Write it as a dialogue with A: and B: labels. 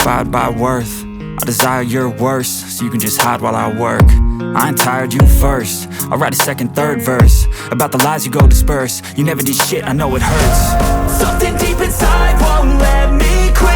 A: justified by worth. I desire your worst, so you can just hide while I work. I ain't tired, you first. I'll write a second, third verse about the lies you go disperse. You never did shit, I know it hurts.
B: Something deep inside won't let me quit.